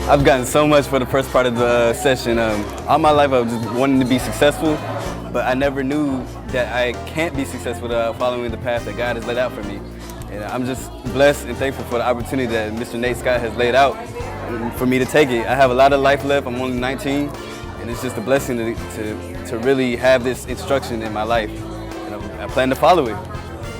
I've gotten so much for the first part of the session. All my life I was just wanting to be successful, but I never knew that I can't be successful without following the path that God has laid out for me. And I'm just blessed and thankful for the opportunity that Mr. Nate Scott has laid out for me to take it. I have a lot of life left. I'm only 19, and it's just a blessing to really have this instruction in my life, and I plan to follow it.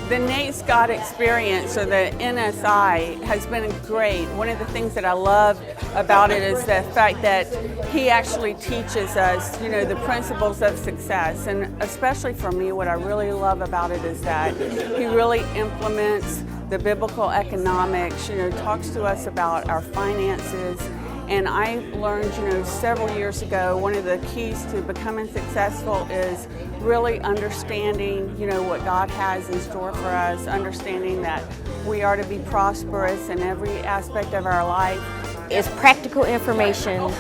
The Nate Scott experience, or the NSI, has been great. One of the things that I love about it is the fact that he actually teaches us, the principles of success. And especially for me, what I really love about it is that he really implements the biblical economics, talks to us about our finances. And I learned, several years ago, one of the keys to becoming successful is really understanding, what God has in store for us, understanding that we are to be prosperous in every aspect of our life. It's practical information,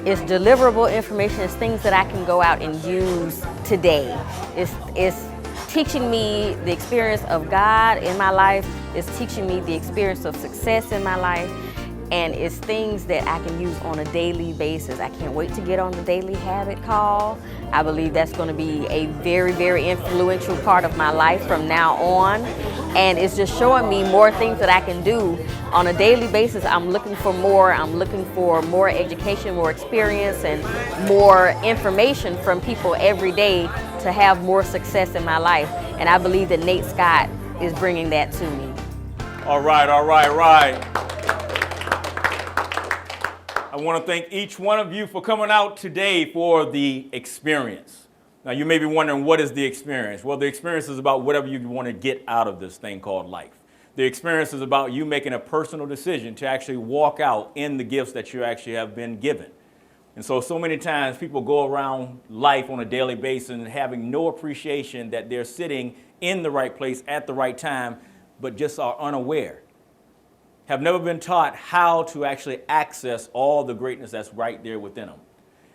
it's deliverable information, it's things that I can go out and use today. It's teaching me the experience of God in my life, it's teaching me the experience of success in my life, and it's things that I can use on a daily basis. I can't wait to get on the daily habit call. I believe that's going to be a very, very influential part of my life from now on. And it's just showing me more things that I can do on a daily basis. I'm looking for more. I'm looking for more education, more experience, and more information from people every day to have more success in my life. And I believe that Nate Scott is bringing that to me. All right. I want to thank each one of you for coming out today for the experience. Now, you may be wondering, what is the experience? Well, the experience is about whatever you want to get out of this thing called life. The experience is about you making a personal decision to actually walk out in the gifts that you actually have been given. And so many times people go around life on a daily basis and having no appreciation that they're sitting in the right place at the right time, but just are unaware. Have never been taught how to actually access all the greatness that's right there within them.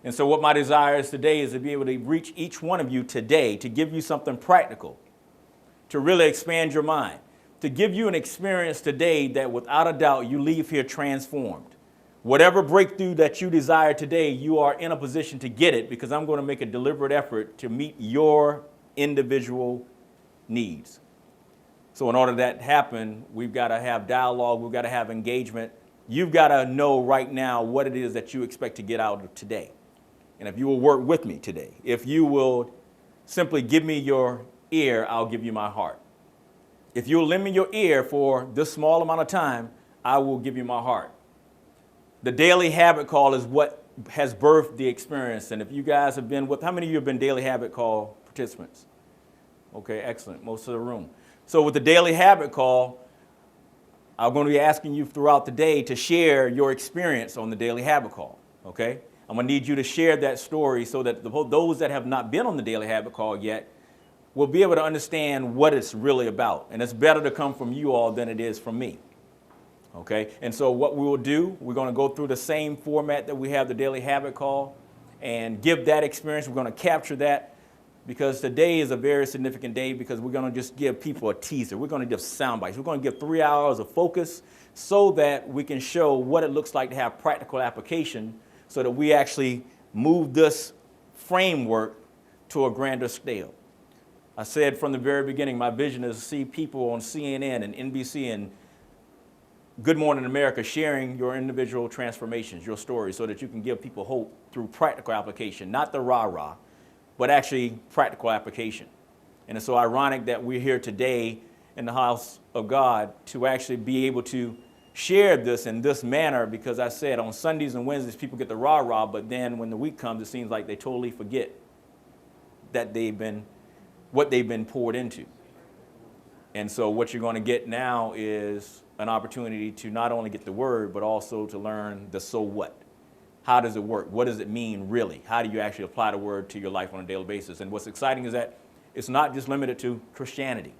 And so what my desire is today is to be able to reach each one of you today, to give you something practical, to really expand your mind, to give you an experience today that without a doubt you leave here transformed. Whatever breakthrough that you desire today, you are in a position to get it, because I'm going to make a deliberate effort to meet your individual needs. So in order for that to happen, we've got to have dialogue, we've got to have engagement. You've got to know right now what it is that you expect to get out of today. And if you will work with me today, if you will simply give me your ear, I'll give you my heart. If you'll lend me your ear for this small amount of time, I will give you my heart. The daily habit call is what has birthed the experience. And if you guys have been with, how many of you have been daily habit call participants? Okay, excellent, most of the room. So with the daily habit call, I'm going to be asking you throughout the day to share your experience on the daily habit call, okay? I'm going to need you to share that story so that those that have not been on the daily habit call yet will be able to understand what it's really about. And it's better to come from you all than it is from me, okay? And so what we will do, we're going to go through the same format that we have the daily habit call and give that experience. We're going to capture that, because today is a very significant day, because we're going to just give people a teaser. We're going to give sound bites. We're going to give 3 hours of focus so that we can show what it looks like to have practical application, so that we actually move this framework to a grander scale. I said from the very beginning, my vision is to see people on CNN and NBC and Good Morning America sharing your individual transformations, your stories, so that you can give people hope through practical application, not the rah-rah, but actually practical application. And it's so ironic that we're here today in the house of God to actually be able to share this in this manner, because I said on Sundays and Wednesdays people get the rah-rah, but then when the week comes it seems like they totally forget that what they've been poured into. And so what you're going to get now is an opportunity to not only get the word, but also to learn the so what. How does it work? What does it mean really? How do you actually apply the word to your life on a daily basis? And what's exciting is that it's not just limited to Christianity.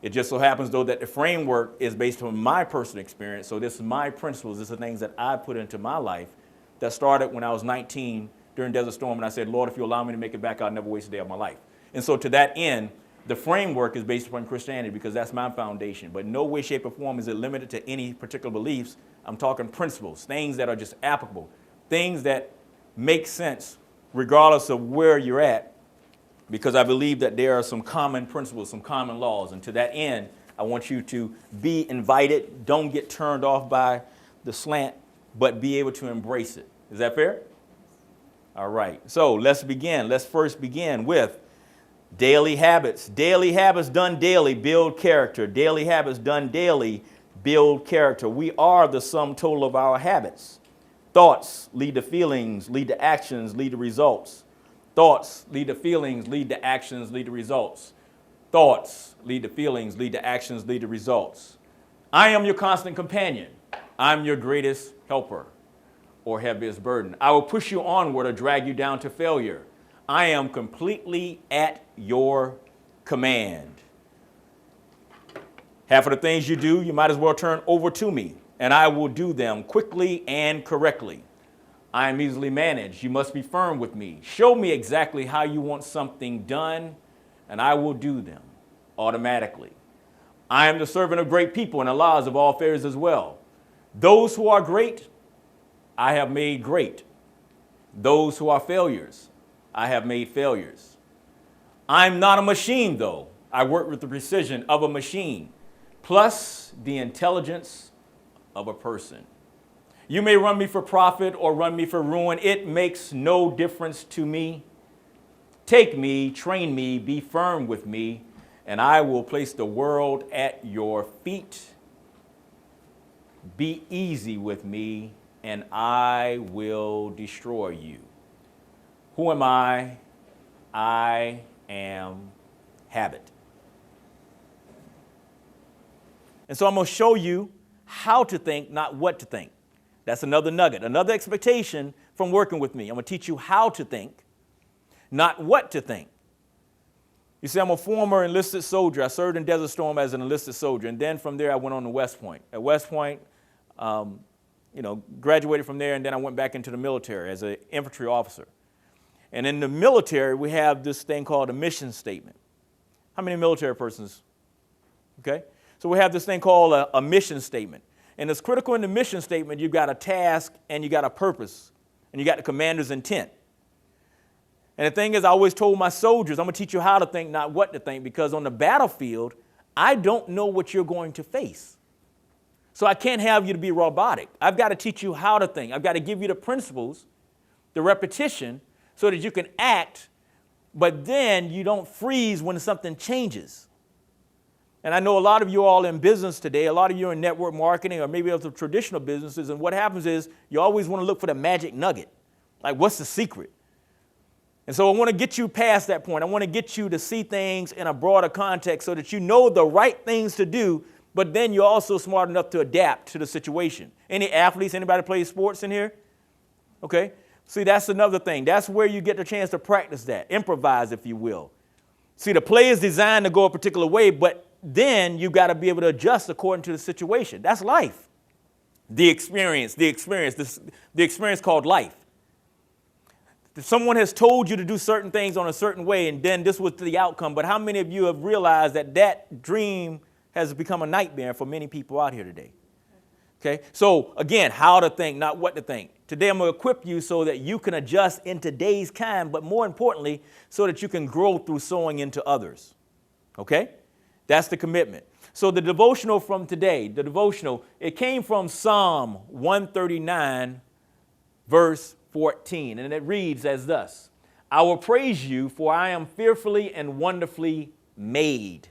It just so happens, though, that the framework is based on my personal experience. So this is my principles. This is things that I put into my life that started when I was 19 during Desert Storm. And I said, Lord, if you allow me to make it back, I'll never waste a day of my life. And so to that end, The framework is based upon Christianity because that's my foundation. But no way, shape, or form is it limited to any particular beliefs. I'm talking principles, things that are just applicable, things that make sense regardless of where you're at, because I believe that there are some common principles, some common laws. And to that end, I want you to be invited. Don't get turned off by the slant, but be able to embrace it. Is that fair? All right. So let's begin. Let's first begin with daily habits. Daily habits done daily build character. Daily habits done daily build character. We are the sum total of our habits. Thoughts lead to feelings, lead to actions, lead to results. Thoughts lead to feelings, lead to actions, lead to results. Thoughts lead to feelings, lead to actions, lead to results. I am your constant companion. I'm your greatest helper or heaviest burden. I will push you onward or drag you down to failure. I am completely at your command. Half of the things you do, you might as well turn over to me, and I will do them quickly and correctly. I am easily managed. You must be firm with me. Show me exactly how you want something done, and I will do them automatically. I am the servant of great people and the laws of all affairs as well. Those who are great, I have made great. Those who are failures, I have made failures. I'm not a machine, though. I work with the precision of a machine, plus the intelligence of a person. You may run me for profit or run me for ruin. It makes no difference to me. Take me, train me, be firm with me, and I will place the world at your feet. Be easy with me, and I will destroy you. Who am I? I am habit. And so I'm going to show you how to think, not what to think. That's another nugget, another expectation from working with me. I'm going to teach you how to think, not what to think. You see, I'm a former enlisted soldier. I served in Desert Storm as an enlisted soldier, and then from there I went on to West Point. At West Point, graduated from there, and then I went back into the military as an infantry officer. And in the military, we have this thing called a mission statement. How many military persons? Okay? So we have this thing called a mission statement. And it's critical in the mission statement, you've got a task and you got a purpose, and you got the commander's intent. And the thing is, I always told my soldiers, I'm going to teach you how to think, not what to think, because on the battlefield, I don't know what you're going to face. So I can't have you to be robotic. I've got to teach you how to think. I've got to give you the principles, the repetition, so that you can act, but then you don't freeze when something changes. And I know a lot of you all in business today, a lot of you are in network marketing or maybe other traditional businesses, and what happens is you always want to look for the magic nugget. Like, what's the secret? And so I want to get you past that point. I want to get you to see things in a broader context so that you know the right things to do, but then you're also smart enough to adapt to the situation. Any athletes, anybody play sports in here? Okay. See, that's another thing. That's where you get the chance to practice that, improvise, if you will. See, the play is designed to go a particular way, but then you got to be able to adjust according to the situation. That's life. The experience called life. Someone has told you to do certain things on a certain way, and then this was the outcome. But how many of you have realized that that dream has become a nightmare for many people out here today? Okay, so again, how to think, not what to think. Today I'm going to equip you so that you can adjust in today's time, but more importantly, so that you can grow through sowing into others. Okay, that's the commitment. So the devotional from today, it came from Psalm 139, verse 14, and it reads as thus: I will praise you, for I am fearfully and wonderfully made.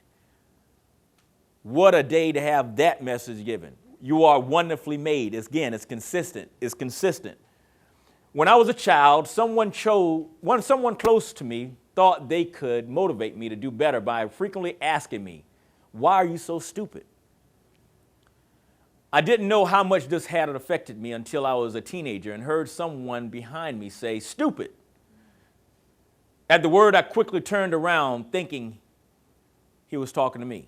What a day to have that message given. You are wonderfully made. It's consistent. It's consistent. When I was a child, someone close to me thought they could motivate me to do better by frequently asking me, why are you so stupid? I didn't know how much this had affected me until I was a teenager and heard someone behind me say, stupid. At the word, I quickly turned around thinking he was talking to me.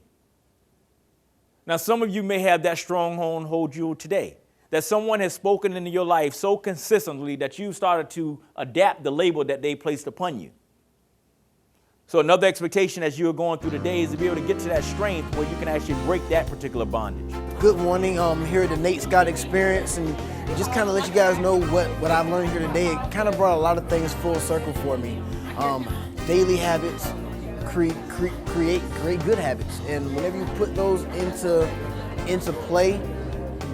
Now, some of you may have that stronghold hold you today, that someone has spoken into your life so consistently that you started to adapt the label that they placed upon you. So another expectation as you're going through the day is to be able to get to that strength where you can actually break that particular bondage. Good morning. Here at the Nate Scott Experience, and just kind of let you guys know what I've learned here today. It kind of brought a lot of things full circle for me. Daily habits create great good habits, and whenever you put those into play,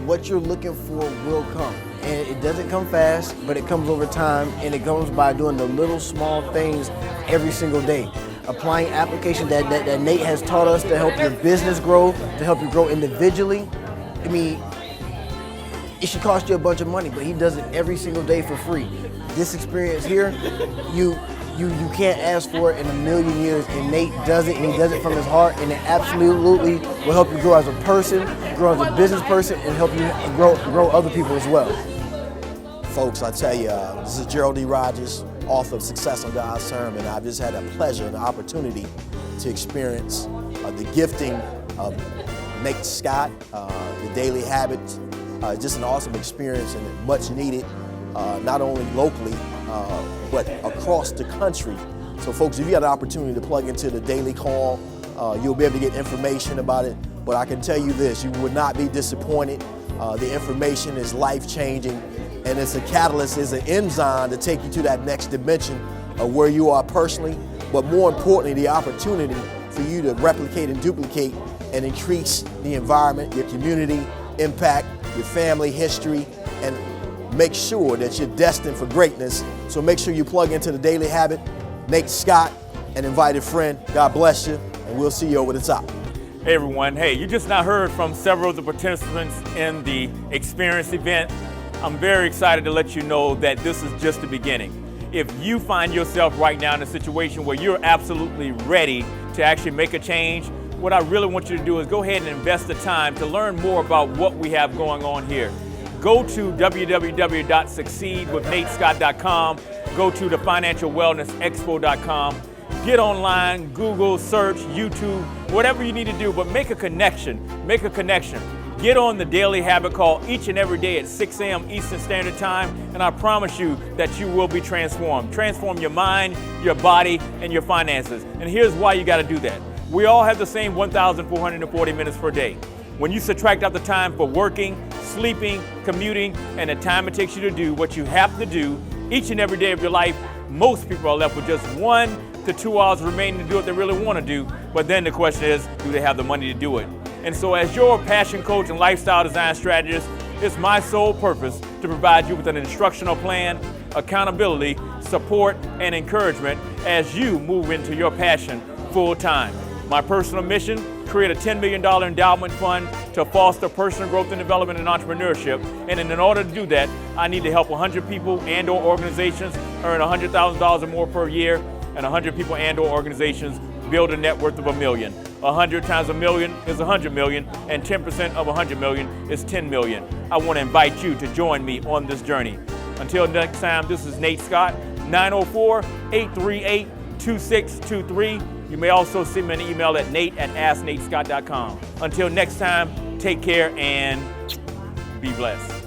what you're looking for will come. And it doesn't come fast, but it comes over time, and it comes by doing the little small things every single day. Applying applications that Nate has taught us to help your business grow, to help you grow individually. I mean, it should cost you a bunch of money, but he does it every single day for free. This experience here, you can't ask for it in a million years, and Nate does it, and he does it from his heart, and it absolutely will help you grow as a person, grow as a business person, and help you grow other people as well. Folks, I tell you, this is Gerald D. Rogers, author of Success on God's Term, and I've just had a pleasure and an opportunity to experience the gifting of Nate Scott, the Daily Habits. Just an awesome experience and much needed, not only locally, but across the country. So folks, if you had an opportunity to plug into the Daily Call, you'll be able to get information about it. But I can tell you this, you would not be disappointed. The information is life-changing, and it's a catalyst, it's an enzyme to take you to that next dimension of where you are personally, but more importantly, the opportunity for you to replicate and duplicate and increase the environment, your community, impact, your family history, and make sure that you're destined for greatness. So make sure you plug into the Daily Habit, Nate Scott, an invited friend. God bless you, and we'll see you over the top. Hey everyone, hey, you just now heard from several of the participants in the experience event. I'm very excited to let you know that this is just the beginning. If you find yourself right now in a situation where you're absolutely ready to actually make a change, what I really want you to do is go ahead and invest the time to learn more about what we have going on here. Go to www.succeedwithnatescott.com, go to the financialwellnessexpo.com, get online, Google, search, YouTube, whatever you need to do, but make a connection, make a connection. Get on the Daily Habit Call each and every day at 6 a.m. Eastern Standard Time, and I promise you that you will be transformed. Transform your mind, your body, and your finances. And here's why you got to do that. We all have the same 1,440 minutes per day. When you subtract out the time for working, sleeping, commuting, and the time it takes you to do what you have to do each and every day of your life, most people are left with just 1 to 2 hours remaining to do what they really want to do. But then the question is, do they have the money to do it? And so as your passion coach and lifestyle design strategist, it's my sole purpose to provide you with an instructional plan, accountability, support, and encouragement as you move into your passion full time. My personal mission, create a $10 million endowment fund to foster personal growth and development and entrepreneurship. And in order to do that, I need to help 100 people and or organizations earn $100,000 or more per year, and 100 people and or organizations build a net worth of $1 million. 100 times $1 million is 100 million, and 10% of 100 million is 10 million. I want to invite you to join me on this journey. Until next time, this is Nate Scott, 904-838-2623. You may also send me an email at nate@asknatescott.com. Until next time, take care and be blessed.